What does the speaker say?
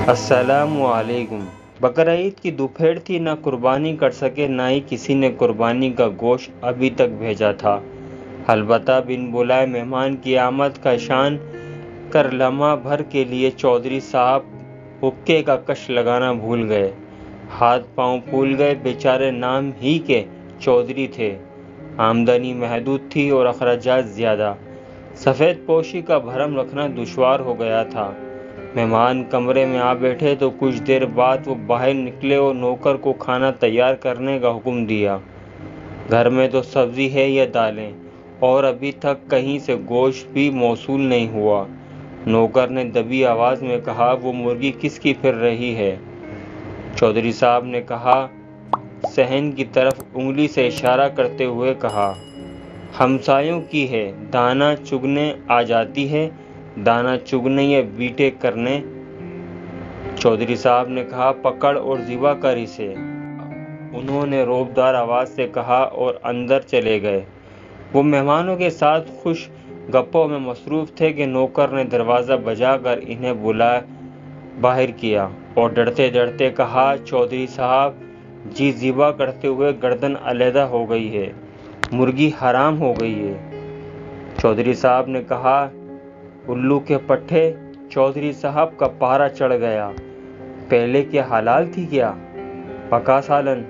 السلام علیکم۔ بقرعید کی دوپہر تھی، نہ قربانی کر سکے نہ ہی کسی نے قربانی کا گوشت ابھی تک بھیجا تھا۔ البتہ بن بلائے مہمان کی آمد کا اعلان کر لمحہ بھر کے لیے چودھری صاحب حقے کا کش لگانا بھول گئے۔ ہاتھ پاؤں پھول گئے، بیچارے نام ہی کے چودھری تھے، آمدنی محدود تھی اور اخراجات زیادہ، سفید پوشی کا بھرم رکھنا دشوار ہو گیا تھا۔ مہمان کمرے میں آ بیٹھے تو کچھ دیر بعد وہ باہر نکلے اور نوکر کو کھانا تیار کرنے کا حکم دیا۔ گھر میں تو سبزی ہے یا دالیں، اور ابھی تک کہیں سے گوشت بھی موصول نہیں ہوا۔ نوکر نے دبی آواز میں کہا، وہ مرغی کس کی پھر رہی ہے؟ چودھری صاحب نے کہا، صحن کی طرف انگلی سے اشارہ کرتے ہوئے کہا، ہمسایوں کی ہے، دانہ چگنے آ جاتی ہے، دانہ چگنے یا بیٹے کرنے؟ چودھری صاحب نے کہا، پکڑ اور ذبح کر اسے۔ انہوں نے رعبدار آواز سے کہا اور اندر چلے گئے۔ وہ مہمانوں کے ساتھ خوش گپوں میں مصروف تھے کہ نوکر نے دروازہ بجا کر انہیں باہر کیا اور ڈرتے ڈرتے کہا، چودھری صاحب جی، ذبح کرتے ہوئے گردن علیحدہ ہو گئی ہے، مرغی حرام ہو گئی ہے۔ چودھری صاحب نے کہا، الو کے پٹھے! چودھری صاحب کا پارا چڑھ گیا، پہلے کیا حلال تھی کیا؟ پکا سالن!